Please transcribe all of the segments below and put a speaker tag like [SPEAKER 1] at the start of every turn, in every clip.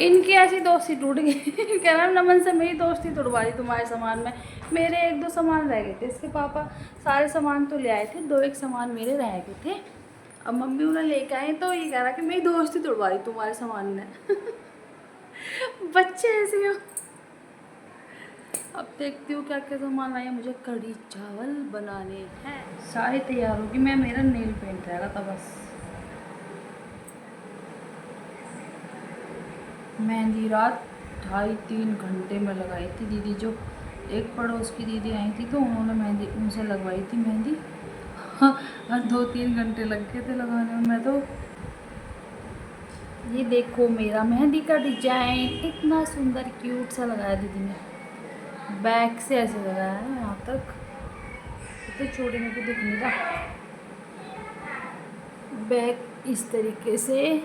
[SPEAKER 1] इनकी ऐसी दोस्ती टूट गई। कह रहा नमन से मेरी दोस्ती तोड़वा दी तुम्हारे सामान में। मेरे एक दो सामान रह गए थे, इसके पापा सारे सामान तो ले आए थे, दो एक सामान मेरे रह गए थे। अब मम्मी उन्हें लेके आए तो ये कह रहा कि मेरी दोस्ती तोड़वा दी तुम्हारे सामान ने। बच्चे ऐसे हो। अब देखती हूँ क्या क्या सामान आए। मुझे कढ़ी चावल बनाने हैं। सारी तैयार होगी, मैं मेरा नेल पेंट रहेगा था बस। मेहंदी रात 2.5-3 घंटे में लगाई थी दीदी। जो एक पड़ोस की दीदी आई थी तो उन्होंने मेहंदी उनसे लगवाई थी मेहंदी। हाँ, और 2-3 घंटे लग गए थे लगाने में। तो ये देखो मेरा मेहंदी का डिजाइन इतना सुंदर क्यूट सा लगाया दीदी ने। बैक से ऐसे लगाया है यहाँ तक, तो छोटे में तो दिख नहीं रहा। बैक इस तरीके से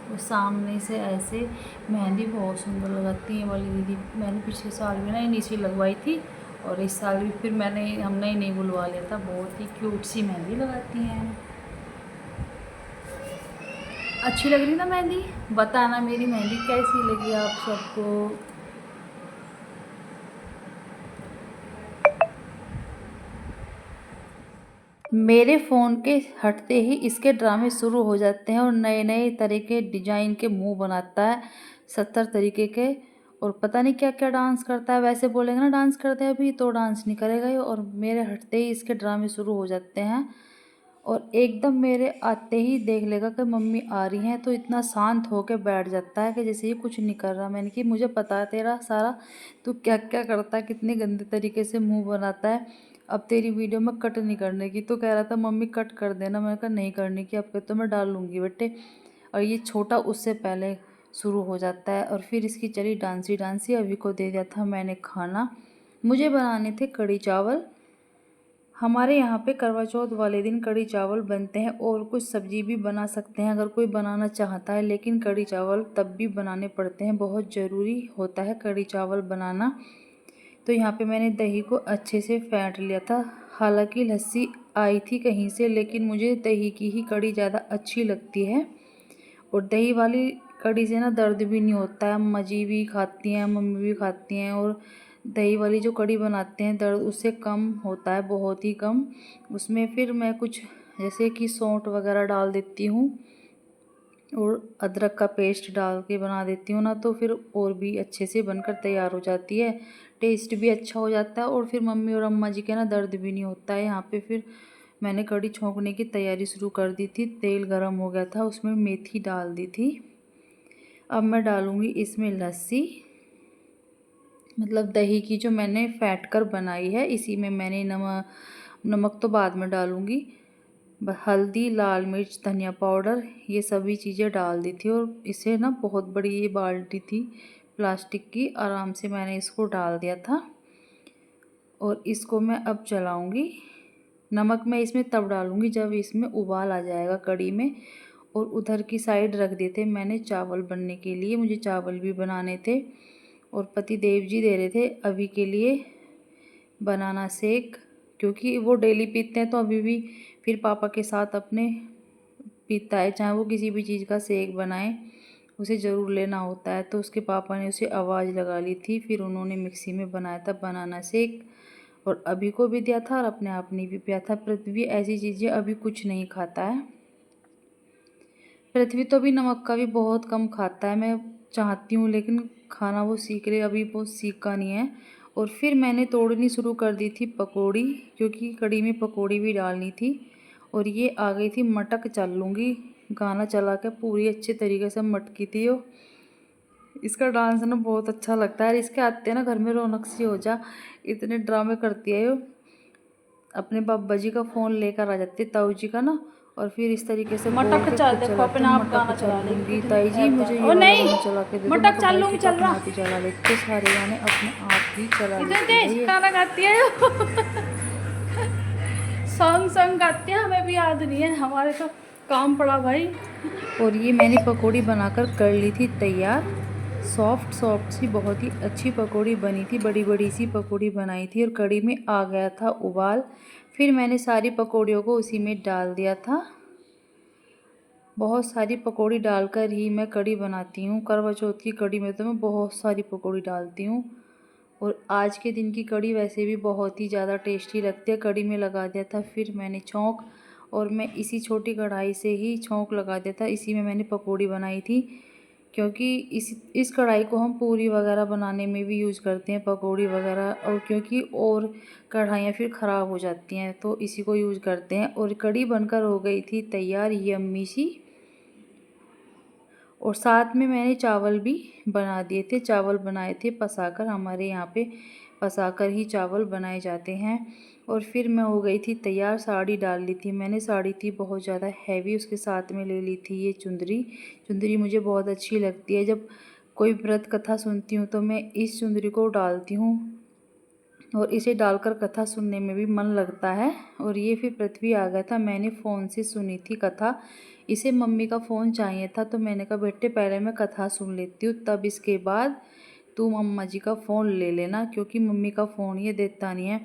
[SPEAKER 1] और सामने से ऐसे। मेहंदी बहुत सुंदर लगाती है वाली दीदी। मैंने पिछले साल भी ना इन्हीं से लगवाई थी और इस साल भी फिर हमने ही नहीं बुलवा लिया था। बहुत ही क्यूट सी मेहंदी लगाती हैं। अच्छी लग रही ना मेहंदी? बताना मेरी मेहंदी कैसी लगी आप सबको। मेरे फ़ोन के हटते ही इसके ड्रामे शुरू हो जाते हैं और नए नए तरह के डिजाइन के मुंह बनाता है 70 तरीके के। और पता नहीं क्या क्या डांस करता है। वैसे बोलेंगे ना डांस करते हैं अभी तो डांस नहीं करेगा ये। और मेरे हटते ही इसके ड्रामे शुरू हो जाते हैं और एकदम मेरे आते ही देख लेगा कि मम्मी आ रही हैं तो इतना शांत होकर बैठ जाता है कि जैसे ये कुछ नहीं कर रहा। मैंने कि मुझे पता है तेरा सारा, तू क्या क्या करता है, कितने गंदे तरीके से मुंह बनाता है। अब तेरी वीडियो में कट नहीं करने की। तो कह रहा था मम्मी कट कर देना। मैंने कहा नहीं करने की, अब तो मैं डाल लूँगी बेटे। और ये छोटा उससे पहले शुरू हो जाता है। और फिर इसकी चली डांसी डांसी। अभी को दे दिया था मैंने खाना। मुझे बनाने थे कढ़ी चावल। हमारे यहाँ पे करवा चौथ वाले दिन कढ़ी चावल बनते हैं और कुछ सब्जी भी बना सकते हैं अगर कोई बनाना चाहता है, लेकिन कढ़ी चावल तब भी बनाने पड़ते हैं। बहुत ज़रूरी होता है कढ़ी चावल बनाना। तो यहाँ पे मैंने दही को अच्छे से फेंट लिया था। हालांकि लस्सी आई थी कहीं से, लेकिन मुझे दही की ही कढ़ी ज़्यादा अच्छी लगती है। और दही वाली कढ़ी से ना दर्द भी नहीं होता है। अम्मा जी भी खाती हैं, मम्मी भी खाती हैं। और दही वाली जो कढ़ी बनाते हैं दर्द उससे कम होता है, बहुत ही कम। उसमें फिर मैं कुछ जैसे कि सौंठ वगैरह डाल देती हूँ और अदरक का पेस्ट डाल के बना देती हूँ ना, तो फिर और भी अच्छे से बनकर तैयार हो जाती है। टेस्ट भी अच्छा हो जाता है और फिर मम्मी और अम्मा जी के ना दर्द भी नहीं होता है। यहाँ पे फिर मैंने कढ़ी छोंकने की तैयारी शुरू कर दी थी। तेल गरम हो गया था, उसमें मेथी डाल दी थी। अब मैं डालूँगी इसमें लस्सी, मतलब दही की जो मैंने फैट कर बनाई है। इसी में मैंने नमक तो बाद में डालूँगी। हल्दी, लाल मिर्च, धनिया पाउडर, ये सभी चीज़ें डाल दी थी। और इसे ना बहुत बड़ी ये बाल्टी थी प्लास्टिक की, आराम से मैंने इसको डाल दिया था और इसको मैं अब चलाऊँगी। नमक मैं इसमें तब डालूँगी जब इसमें उबाल आ जाएगा कढ़ी में। और उधर की साइड रख देते मैंने चावल बनने के लिए। मुझे चावल भी बनाने थे और पति देव जी दे रहे थे अभी के लिए बनाना शेक, क्योंकि वो डेली पीते हैं तो अभी भी फिर पापा के साथ अपने पीता है। चाहे वो किसी भी चीज़ का शेक बनाए उसे ज़रूर लेना होता है। तो उसके पापा ने उसे आवाज़ लगा ली थी, फिर उन्होंने मिक्सी में बनाया था बनाना शेक और अभी को भी दिया था और अपने आप ने भी पिया था। पृथ्वी ऐसी चीज़ें अभी कुछ नहीं खाता है। पृथ्वी तो अभी नमक का भी बहुत कम खाता है। मैं चाहती हूँ लेकिन खाना वो सीख रही, अभी वो सीखा नहीं है। और फिर मैंने तोड़नी शुरू कर दी थी पकौड़ी, क्योंकि कढ़ी में पकौड़ी भी डालनी थी। और ये आ गई थी मटक चल लूँगी, गाना चला के पूरी अच्छे तरीके से मटकी थी वो। इसका डांस ना बहुत अच्छा लगता है। इसके आते हैं ना घर में रौनक सी हो जा, इतने ड्रामे करती है ये। अपने बाबा जी का फ़ोन लेकर आ जाती है, ताऊ जी का ना, और फिर इस तरीके से बोल मटक के चल
[SPEAKER 2] अच्छा।
[SPEAKER 1] देखो खुद अपने चलाते हैं। आप गाना मटक चला
[SPEAKER 2] हाँ,
[SPEAKER 1] ले चलूँगी कितनी ताई जी, मुझे ये ओ वाला नहीं, गाना चला के दे दो। मैं मटक कहा चल
[SPEAKER 2] हाँ,
[SPEAKER 1] लूँगी भाई तू चल अपने रहा। आप ही चला लेते, सारे गाने अपने आप ही चला इतने लेती है
[SPEAKER 2] हाँ,
[SPEAKER 1] ये। तेज गाना गाती है सॉन्ग सॉन्ग गाती है, हमें भी याद नहीं है, हमारे तो काम पड़ा भाई। और ये मैंने पकौड़ी बनाकर कर ली थी तैयार। सॉफ्ट सॉफ्ट सी बहुत ही अच्छी पकौड़ी बनी थी, बड़ी बड़ी सी पकौड़ी बनाई थी और कढ़ी में आ गया था उबाल। फिर मैंने सारी पकौड़ियों को उसी में डाल दिया था बहुत सारी पकौड़ी डालकर ही मैं कढ़ी बनाती हूँ। करवा चौथ की कढ़ी में तो मैं बहुत सारी पकौड़ी डालती हूँ। और आज के दिन की कढ़ी वैसे भी बहुत ही ज़्यादा टेस्टी लगती है। कढ़ी में लगा दिया था फिर मैंने छौंक, और मैं इसी छोटी कढ़ाई से ही छौंक लगा दिया था। इसी में मैंने पकौड़ी बनाई थी, क्योंकि इस कढ़ाई को हम पूरी वगैरह बनाने में भी यूज़ करते हैं, पकौड़ी वगैरह। और क्योंकि और कढ़ाइयाँ फिर ख़राब हो जाती हैं तो इसी को यूज़ करते हैं। और कढ़ी बनकर हो गई थी तैयार यम्मी सी। और साथ में मैंने चावल भी बना दिए थे। चावल बनाए थे पसाकर, हमारे यहाँ पे पसाकर ही चावल बनाए जाते हैं। और फिर मैं हो गई थी तैयार। साड़ी डाल ली थी मैंने, साड़ी थी बहुत ज़्यादा हैवी। उसके साथ में ले ली थी ये चुंदरी। चुंदरी मुझे बहुत अच्छी लगती है। जब कोई व्रत कथा सुनती हूँ तो मैं इस चुंदरी को डालती हूँ, और इसे डालकर कथा सुनने में भी मन लगता है। और ये फिर पृथ्वी आ गया था, मैंने फ़ोन से सुनी थी कथा। इसे मम्मी का फ़ोन चाहिए था, तो मैंने कहा बेटे पहले मैं कथा सुन लेती हूँ, तब इसके बाद तू मम्मा जी का फ़ोन ले लेना, क्योंकि मम्मी का फ़ोन ये देता नहीं है।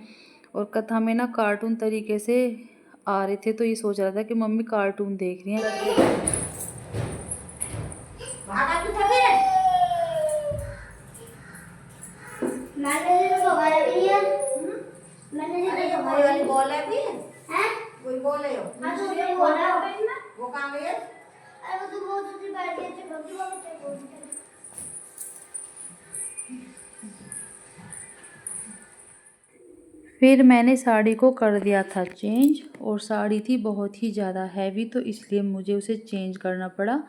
[SPEAKER 1] और कथा में ना कार्टून तरीके से आ रहे थे, तो ये सोच रहा था कि मम्मी कार्टून देख रही हैं।
[SPEAKER 2] कोई बोले हो? हाँ तो कोई बोला हो? वो कहाँ गई है? अरे वो तो बहुत दूर बैठ गए थे, बग्गी वाले थे।
[SPEAKER 1] फिर मैंने साड़ी को कर दिया था चेंज, और साड़ी थी बहुत ही ज़्यादा हैवी, तो इसलिए मुझे उसे चेंज करना पड़ा।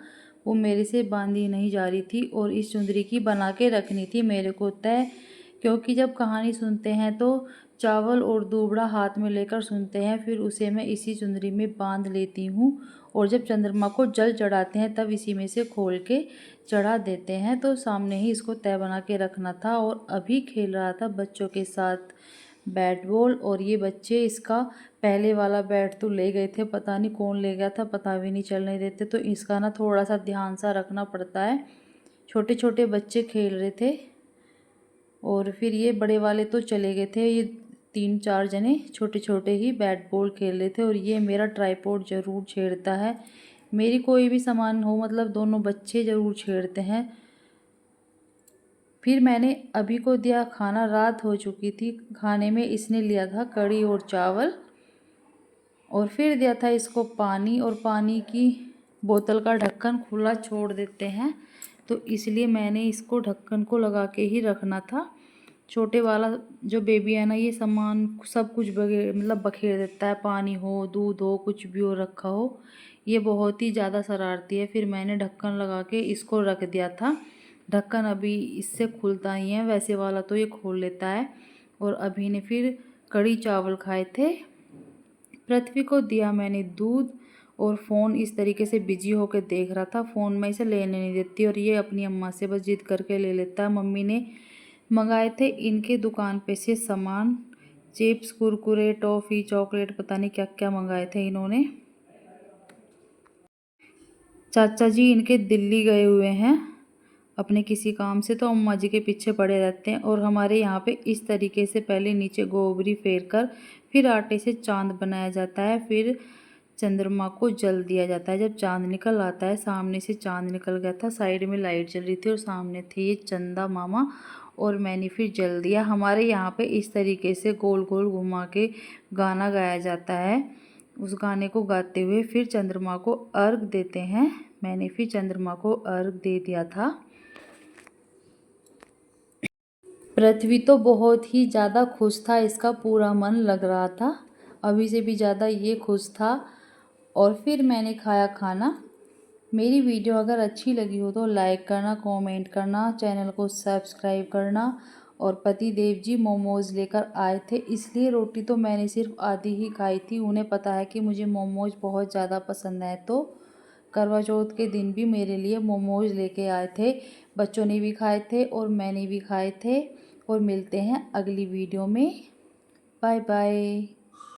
[SPEAKER 1] वो मेरे से बांधी नहीं जा रही थी, और इस चुंदरी की बना के रखनी थी मेरे को तय, क्योंकि जब कहानी सुनते हैं तो चावल और दूबड़ा हाथ में लेकर सुनते हैं। फिर उसे मैं इसी चुंदरी में बांध लेती हूँ, और जब चंद्रमा को जल चढ़ाते हैं तब इसी में से खोल के चढ़ा देते हैं। तो सामने ही इसको तय बना के रखना था। और अभी खेल रहा था बच्चों के साथ बैट बॉल, और ये बच्चे इसका पहले वाला बैट तो ले गए थे, पता नहीं कौन ले गया था, पता भी नहीं चलने देते। तो इसका ना थोड़ा सा ध्यान सा रखना पड़ता है। छोटे छोटे बच्चे खेल रहे थे, और फिर ये बड़े वाले तो चले गए थे। ये 3-4 जने छोटे छोटे ही बैट बॉल खेल रहे थे। और ये मेरा ट्राइपॉड ज़रूर छेड़ता है, मेरी कोई भी सामान हो, मतलब दोनों बच्चे ज़रूर छेड़ते हैं। फिर मैंने अभी को दिया खाना, रात हो चुकी थी। खाने में इसने लिया था कढ़ी और चावल, और फिर दिया था इसको पानी। और पानी की बोतल का ढक्कन खुला छोड़ देते हैं, तो इसलिए मैंने इसको ढक्कन को लगा के ही रखना था। छोटे वाला जो बेबी है ना, ये सामान सब कुछ मतलब बखेर देता है, पानी हो, दूध हो, कुछ भी हो रखा हो। ये बहुत ही ज़्यादा शरारती है। फिर मैंने ढक्कन लगा के इसको रख दिया था। ढक्कन अभी इससे खुलता नहीं है, वैसे वाला तो ये खोल लेता है। और अभी ने फिर कढ़ी चावल खाए थे। पृथ्वी को दिया मैंने दूध, और फ़ोन इस तरीके से बिजी होकर देख रहा था। फ़ोन मैं इसे लेने नहीं देती, और ये अपनी अम्मा से बस जिद करके ले लेता है। मम्मी ने मंगाए थे इनके दुकान पे से सामान, चिप्स, कुरकुरे, टॉफ़ी, चॉकलेट, पता नहीं क्या क्या मंगाए थे इन्होंने। चाचा जी इनके दिल्ली गए हुए हैं अपने किसी काम से, तो अम्मा जी के पीछे पड़े रहते हैं। और हमारे यहाँ पे इस तरीके से पहले नीचे गोबरी फेर कर फिर आटे से चांद बनाया जाता है, फिर चंद्रमा को जल दिया जाता है। जब चांद निकल आता है, सामने से चांद निकल गया था, साइड में लाइट जल रही थी, और सामने थे ये चंदा मामा, और मैंने फिर जल दिया। हमारे यहाँ पे इस तरीके से गोल गोल घुमा के गाना गाया जाता है। उस गाने को गाते हुए फिर चंद्रमा को अर्घ देते हैं। मैंने फिर चंद्रमा को अर्घ दे दिया था। पृथ्वी तो बहुत ही ज़्यादा खुश था, इसका पूरा मन लग रहा था, अभी से भी ज़्यादा ये खुश था। और फिर मैंने खाया खाना। मेरी वीडियो अगर अच्छी लगी हो तो लाइक करना, कमेंट करना, चैनल को सब्सक्राइब करना। और पति देव जी मोमोज़ लेकर आए थे, इसलिए रोटी तो मैंने सिर्फ आधी ही खाई थी। उन्हें पता है कि मुझे मोमोज़ बहुत ज़्यादा पसंद है, तो करवा चौथ के दिन भी मेरे लिए मोमोज़ लेके आए थे। बच्चों ने भी खाए थे और मैंने भी खाए थे। और मिलते हैं अगली वीडियो में। Bye bye.